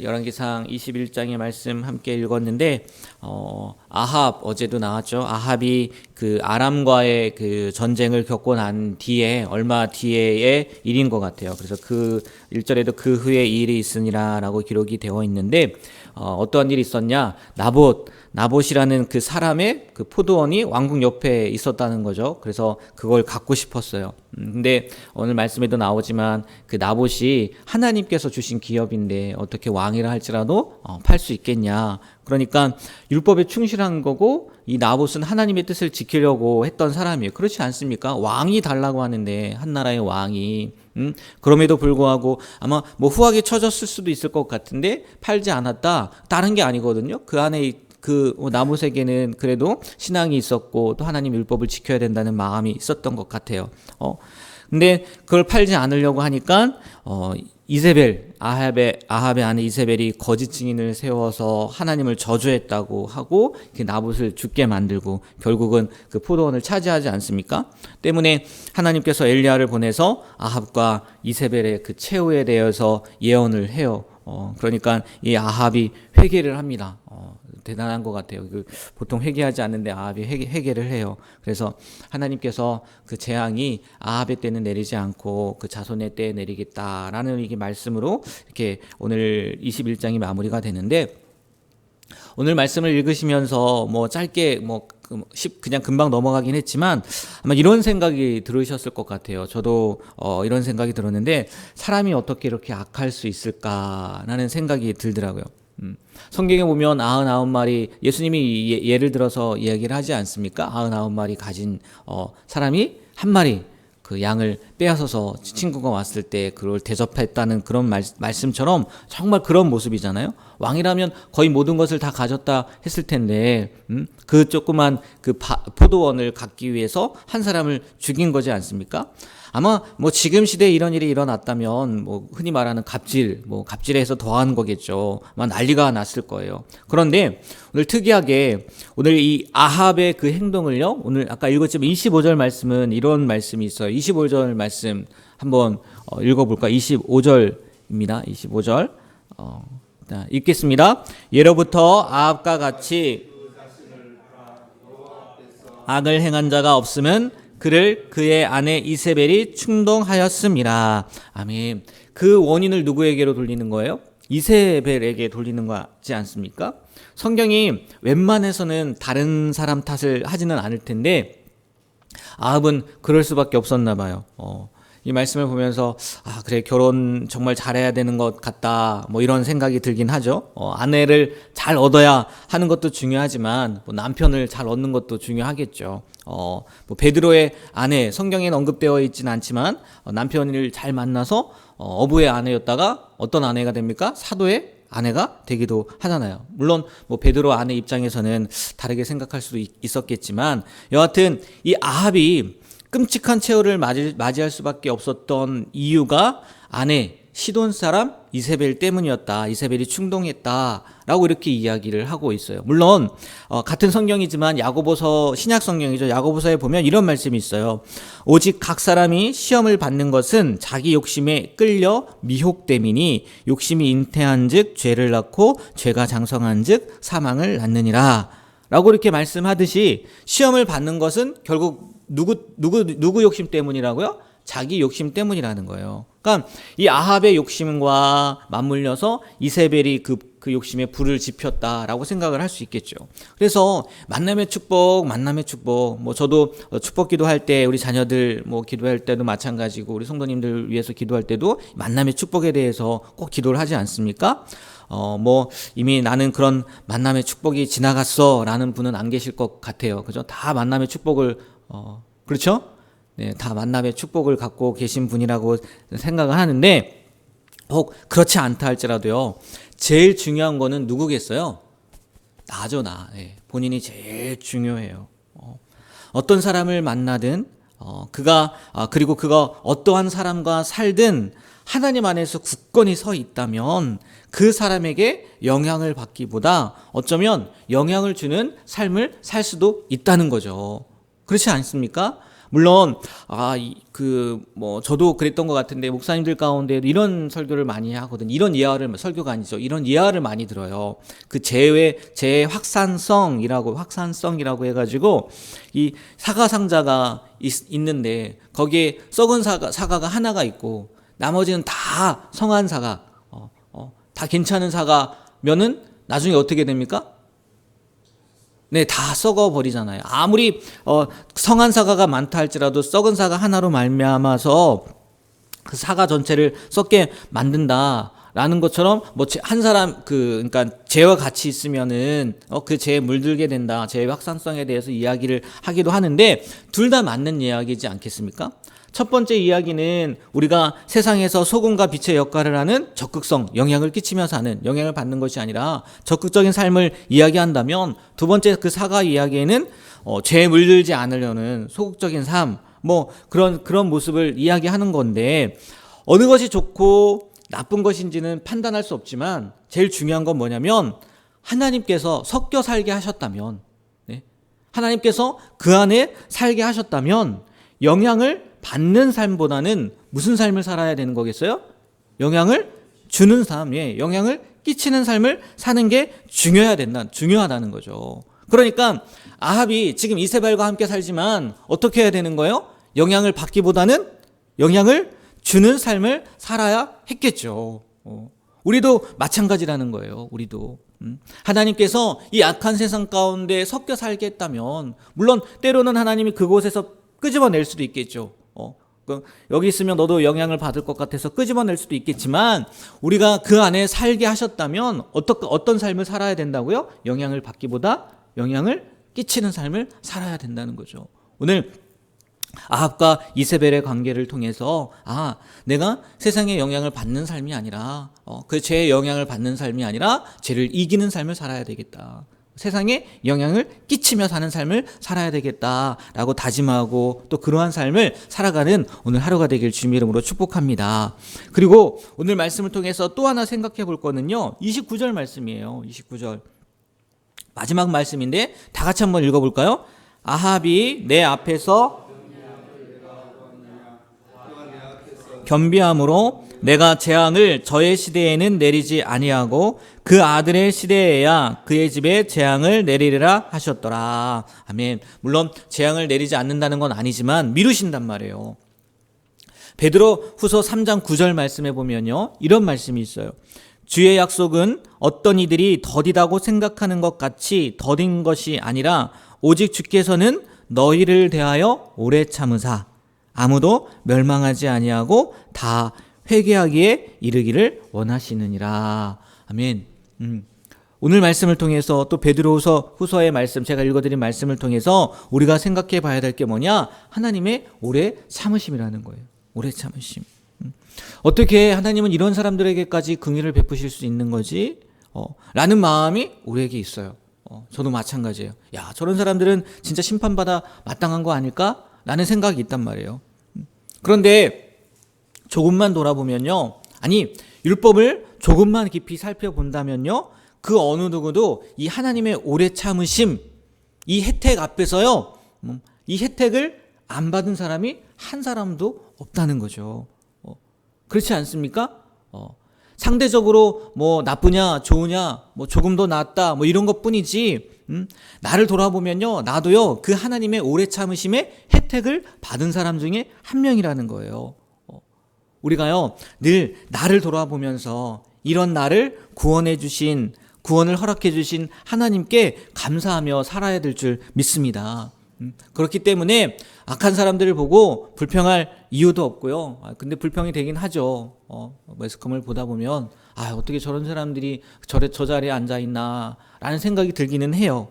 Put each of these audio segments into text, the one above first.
열왕기상 21장의 말씀 함께 읽었는데 아합 어제도 나왔죠. 아합이 그 아람과의 그 전쟁을 겪고 난 뒤에 얼마 뒤에의 일인 것 같아요. 그래서 그 1절에도 그 후에 이 일이 있으니라라고 기록이 되어 있는데 어떠한 일이 있었냐? 나봇이라는 그 사람의 그 포도원이 왕궁 옆에 있었다는 거죠. 그래서 그걸 갖고 싶었어요. 근데 오늘 말씀에도 나오지만 그 나봇이 하나님께서 주신 기업인데 어떻게 왕이라 할지라도 팔 수 있겠냐. 그러니까 율법에 충실한 거고 이 나봇은 하나님의 뜻을 지키려고 했던 사람이에요. 그렇지 않습니까? 왕이 달라고 하는데 한 나라의 왕이 그럼에도 불구하고 아마 뭐 후하게 쳐졌을 수도 있을 것 같은데 팔지 않았다. 다른 게 아니거든요. 그 안에 그 나봇에게는 그래도 신앙이 있었고 또 하나님 율법을 지켜야 된다는 마음이 있었던 것 같아요. 근데 그걸 팔지 않으려고 하니까 이세벨 아합의 아내 이세벨이 거짓 증인을 세워서 하나님을 저주했다고 하고 그 나봇을 죽게 만들고 결국은 그 포도원을 차지하지 않습니까? 때문에 하나님께서 엘리야를 보내서 아합과 이세벨의 그 최후에 대해서 예언을 해요. 그러니까 이 아합이 회개를 합니다. 대단한 것 같아요. 보통 회개하지 않는데 아합이 회개를 해요. 그래서 하나님께서 그 재앙이 아합의 때는 내리지 않고 그 자손의 때에 내리겠다라는 이게 말씀으로 이렇게 오늘 21장이 마무리가 되는데 오늘 말씀을 읽으시면서 뭐 짧게 그냥 금방 넘어가긴 했지만 아마 이런 생각이 들으셨을 것 같아요. 저도 이런 생각이 들었는데 사람이 어떻게 이렇게 악할 수 있을까라는 생각이 들더라고요. 성경에 보면 99마리 예수님이 예를 들어서 이야기를 하지 않습니까? 99마리 가진 사람이 한 마리 그 양을 빼앗아서 친구가 왔을 때 그걸 대접했다는 그런 말씀처럼 정말 그런 모습이잖아요. 왕이라면 거의 모든 것을 다 가졌다 했을 텐데 그 조그만 그 포도원을 갖기 위해서 한 사람을 죽인 거지 않습니까? 아마 뭐 지금 시대에 이런 일이 일어났다면 뭐 흔히 말하는 갑질해서 더한 거겠죠. 아마 난리가 났을 거예요. 그런데 오늘 특이하게 오늘 이 아합의 그 행동을요. 오늘 아까 읽었지만 25절 말씀은 이런 말씀이 있어요. 25절 말씀 한번 읽어볼까요? 25절입니다. 25절 읽겠습니다. 예로부터 아합과 같이 악을 행한 자가 없으면 그를 그의 아내 이세벨이 충동하였습니다. 아멘. 그 원인을 누구에게로 돌리는 거예요? 이세벨에게 돌리는 거 같지 않습니까? 성경이 웬만해서는 다른 사람 탓을 하지는 않을 텐데 아합은 그럴 수밖에 없었나 봐요. 이 말씀을 보면서 그래 결혼 정말 잘해야 되는 것 같다 뭐 이런 생각이 들긴 하죠. 아내를 잘 얻어야 하는 것도 중요하지만 뭐 남편을 잘 얻는 것도 중요하겠죠. 뭐 베드로의 아내 성경에는 언급되어 있지는 않지만 남편을 잘 만나서 어부의 아내였다가 어떤 아내가 됩니까? 사도의 아내가 되기도 하잖아요. 물론 뭐 베드로 아내 입장에서는 다르게 생각할 수도 있었겠지만 여하튼 이 아합이 끔찍한 최후를 맞이할 수밖에 없었던 이유가 아내 시돈 사람 이세벨 때문이었다. 이세벨이 충동했다라고 이렇게 이야기를 하고 있어요. 물론 같은 성경이지만 야고보서 신약 성경이죠. 야고보서에 보면 이런 말씀이 있어요. 오직 각 사람이 시험을 받는 것은 자기 욕심에 끌려 미혹됨이니 욕심이 잉태한즉 죄를 낳고 죄가 장성한즉 사망을 낳느니라. 라고 이렇게 말씀하듯이 시험을 받는 것은 결국 누구 욕심 때문이라고요? 자기 욕심 때문이라는 거예요. 그러니까 이 아합의 욕심과 맞물려서 이세벨이 그 욕심에 불을 지폈다라고 생각을 할 수 있겠죠. 그래서 만남의 축복. 뭐 저도 축복 기도할 때 우리 자녀들 뭐 기도할 때도 마찬가지고 우리 성도님들 위해서 기도할 때도 만남의 축복에 대해서 꼭 기도를 하지 않습니까? 뭐 이미 나는 그런 만남의 축복이 지나갔어라는 분은 안 계실 것 같아요. 그죠? 다 만남의 축복을 그렇죠? 네, 다 만남의 축복을 갖고 계신 분이라고 생각을 하는데 혹 그렇지 않다 할지라도요. 제일 중요한 거는 누구겠어요? 나죠, 나. 네, 본인이 제일 중요해요. 어떤 사람을 만나든 그리고 그가 어떠한 사람과 살든 하나님 안에서 굳건히 서 있다면 그 사람에게 영향을 받기보다 어쩌면 영향을 주는 삶을 살 수도 있다는 거죠. 그렇지 않습니까? 물론 저도 그랬던 것 같은데 목사님들 가운데 이런 설교를 많이 하거든. 이런 예화를 설교가 아니죠. 이런 예화를 많이 들어요. 그 재확산성이라고 해가지고 이 사과 상자가 있는데 거기에 썩은 사과가 하나가 있고 나머지는 다 성한 사과, 다 괜찮은 사과면은 나중에 어떻게 됩니까? 네, 다 썩어 버리잖아요. 아무리 성한 사과가 많다 할지라도 썩은 사과 하나로 말미암아서 그 사과 전체를 썩게 만든다라는 것처럼 뭐 한 사람 그러니까 재와 같이 있으면은 그 재에 물들게 된다. 재의 확산성에 대해서 이야기를 하기도 하는데 둘 다 맞는 이야기지 않겠습니까? 첫 번째 이야기는 우리가 세상에서 소금과 빛의 역할을 하는 적극성, 영향을 끼치며 사는, 영향을 받는 것이 아니라 적극적인 삶을 이야기한다면 두 번째 그 사과 이야기에는 죄에 물들지 않으려는 소극적인 삶, 뭐 그런 모습을 이야기하는 건데 어느 것이 좋고 나쁜 것인지는 판단할 수 없지만 제일 중요한 건 뭐냐면 하나님께서 섞여 살게 하셨다면, 네? 하나님께서 그 안에 살게 하셨다면 영향을 받는 삶보다는 무슨 삶을 살아야 되는 거겠어요? 영향을 주는 삶, 영향을 끼치는 삶을 사는 게 중요하다는 거죠. 그러니까 아합이 지금 이세벨과 함께 살지만 어떻게 해야 되는 거예요? 영향을 받기보다는 영향을 주는 삶을 살아야 했겠죠. 우리도 마찬가지라는 거예요. 우리도. 하나님께서 이 악한 세상 가운데 섞여 살게 했다면 물론 때로는 하나님이 그곳에서 끄집어낼 수도 있겠죠. 여기 있으면 너도 영향을 받을 것 같아서 끄집어낼 수도 있겠지만 우리가 그 안에 살게 하셨다면 어떤 삶을 살아야 된다고요? 영향을 받기보다 영향을 끼치는 삶을 살아야 된다는 거죠. 오늘 아합과 이세벨의 관계를 통해서 내가 세상의 영향을 받는 삶이 아니라 그 죄의 영향을 받는 삶이 아니라 죄를 이기는 삶을 살아야 되겠다. 세상에 영향을 끼치며 사는 삶을 살아야 되겠다라고 다짐하고 또 그러한 삶을 살아가는 오늘 하루가 되길 주님의 이름으로 축복합니다. 그리고 오늘 말씀을 통해서 또 하나 생각해 볼 거는요. 29절 말씀이에요. 29절. 마지막 말씀인데 다 같이 한번 읽어볼까요? 아합이 내 앞에서 겸비함으로 내가 재앙을 저의 시대에는 내리지 아니하고 그 아들의 시대에야 그의 집에 재앙을 내리리라 하셨더라. 아멘. 물론 재앙을 내리지 않는다는 건 아니지만 미루신단 말이에요. 베드로 후서 3장 9절 말씀해 보면요. 이런 말씀이 있어요. 주의 약속은 어떤 이들이 더디다고 생각하는 것 같이 더딘 것이 아니라 오직 주께서는 너희를 대하여 오래 참으사 아무도 멸망하지 아니하고 다 회개하기에 이르기를 원하시느니라. 아멘. 오늘 말씀을 통해서 또 베드로후서 후서의 말씀, 제가 읽어드린 말씀을 통해서 우리가 생각해 봐야 될 게 뭐냐? 하나님의 오래 참으심이라는 거예요. 오래 참으심. 어떻게 하나님은 이런 사람들에게까지 긍휼을 베푸실 수 있는 거지? 라는 마음이 우리에게 있어요. 저도 마찬가지예요. 야, 저런 사람들은 진짜 심판받아 마땅한 거 아닐까? 라는 생각이 있단 말이에요. 그런데 조금만 돌아보면요. 아니, 율법을 조금만 깊이 살펴본다면요. 그 어느 누구도 이 하나님의 오래 참으심, 이 혜택 앞에서요. 이 혜택을 안 받은 사람이 한 사람도 없다는 거죠. 그렇지 않습니까? 상대적으로 뭐 나쁘냐, 좋으냐, 뭐 조금 더 낫다, 뭐 이런 것 뿐이지, 나를 돌아보면요. 나도요. 그 하나님의 오래 참으심의 혜택을 받은 사람 중에 한 명이라는 거예요. 우리가요. 늘 나를 돌아보면서 이런 나를 구원을 허락해 주신 하나님께 감사하며 살아야 될 줄 믿습니다. 그렇기 때문에 악한 사람들을 보고 불평할 이유도 없고요. 근데 불평이 되긴 하죠. 매스컴을 보다 보면 어떻게 저런 사람들이 저 자리에 앉아 있나 라는 생각이 들기는 해요.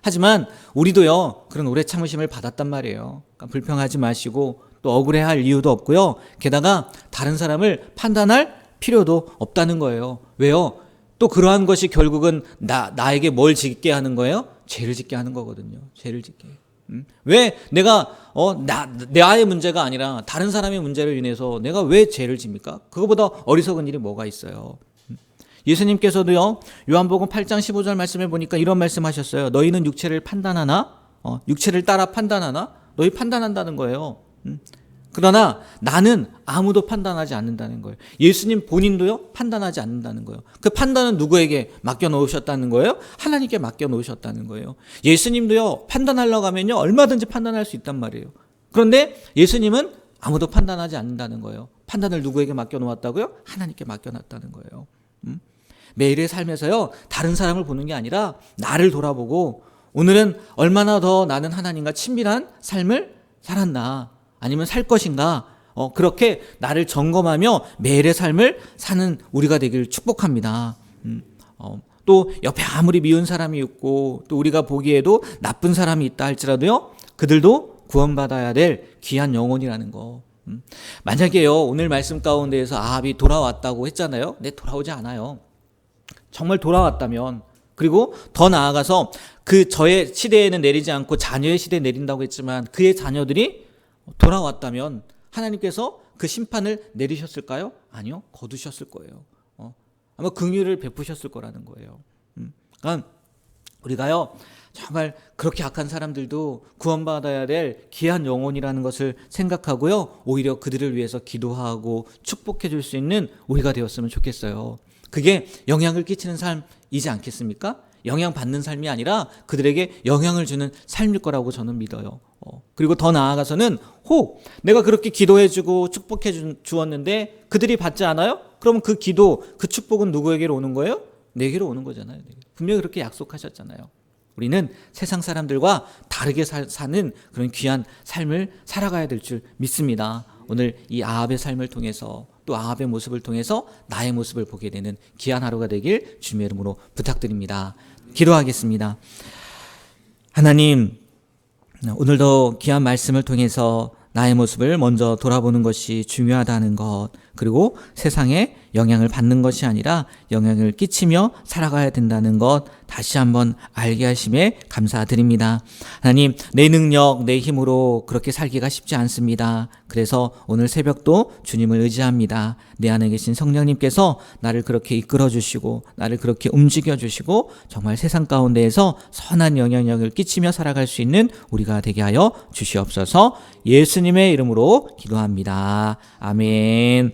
하지만 우리도요. 그런 오래 참으심을 받았단 말이에요. 그러니까 불평하지 마시고 또 억울해할 이유도 없고요. 게다가 다른 사람을 판단할 필요도 없다는 거예요. 왜요? 또 그러한 것이 결국은 나에게 뭘 짓게 하는 거예요? 죄를 짓게 하는 거거든요. 죄를 짓게. 왜 내가 나의 문제가 아니라 다른 사람의 문제를 인해서 내가 왜 죄를 집니까? 그거보다 어리석은 일이 뭐가 있어요. 예수님께서도요. 요한복음 8장 15절 말씀에 보니까 이런 말씀하셨어요. 너희는 육체를 판단하나? 육체를 따라 판단하나? 너희 판단한다는 거예요. 그러나 나는 아무도 판단하지 않는다는 거예요. 예수님 본인도요, 판단하지 않는다는 거예요. 그 판단은 누구에게 맡겨놓으셨다는 거예요? 하나님께 맡겨놓으셨다는 거예요. 예수님도요, 판단하려고 하면요, 얼마든지 판단할 수 있단 말이에요. 그런데 예수님은 아무도 판단하지 않는다는 거예요. 판단을 누구에게 맡겨놓았다고요? 하나님께 맡겨놨다는 거예요. 매일의 삶에서요, 다른 사람을 보는 게 아니라 나를 돌아보고 오늘은 얼마나 더 나는 하나님과 친밀한 삶을 살았나, 아니면 살 것인가, 그렇게 나를 점검하며 매일의 삶을 사는 우리가 되길 축복합니다. 또 옆에 아무리 미운 사람이 있고 또 우리가 보기에도 나쁜 사람이 있다 할지라도요, 그들도 구원받아야 될 귀한 영혼이라는 거. 만약에요, 오늘 말씀 가운데에서 아합이 돌아왔다고 했잖아요. 근데 돌아오지 않아요. 정말 돌아왔다면, 그리고 더 나아가서 그 저의 시대에는 내리지 않고 자녀의 시대에 내린다고 했지만 그의 자녀들이 돌아왔다면 하나님께서 그 심판을 내리셨을까요? 아니요, 거두셨을 거예요. 아마 긍휼을 베푸셨을 거라는 거예요. 그러니까 우리가요, 정말 그렇게 악한 사람들도 구원받아야 될 귀한 영혼이라는 것을 생각하고요, 오히려 그들을 위해서 기도하고 축복해 줄 수 있는 우리가 되었으면 좋겠어요. 그게 영향을 끼치는 삶이지 않겠습니까? 영향받는 삶이 아니라 그들에게 영향을 주는 삶일 거라고 저는 믿어요. 그리고 더 나아가서는 혹 내가 그렇게 기도해주고 축복해 주었는데 그들이 받지 않아요? 그러면 그 기도, 그 축복은 누구에게로 오는 거예요? 내게로 오는 거잖아요. 분명히 그렇게 약속하셨잖아요. 우리는 세상 사람들과 다르게 사는 그런 귀한 삶을 살아가야 될 줄 믿습니다. 오늘 이 아합의 삶을 통해서, 또 아합의 모습을 통해서 나의 모습을 보게 되는 귀한 하루가 되길 주님의 이름으로 부탁드립니다. 기도하겠습니다. 하나님, 오늘도 귀한 말씀을 통해서 나의 모습을 먼저 돌아보는 것이 중요하다는 것, 그리고 세상에 영향을 받는 것이 아니라 영향을 끼치며 살아가야 된다는 것 다시 한번 알게 하심에 감사드립니다. 하나님, 내 능력, 내 힘으로 그렇게 살기가 쉽지 않습니다. 그래서 오늘 새벽도 주님을 의지합니다. 내 안에 계신 성령님께서 나를 그렇게 이끌어 주시고 나를 그렇게 움직여 주시고 정말 세상 가운데에서 선한 영향력을 끼치며 살아갈 수 있는 우리가 되게 하여 주시옵소서. 예수님의 이름으로 기도합니다. 아멘.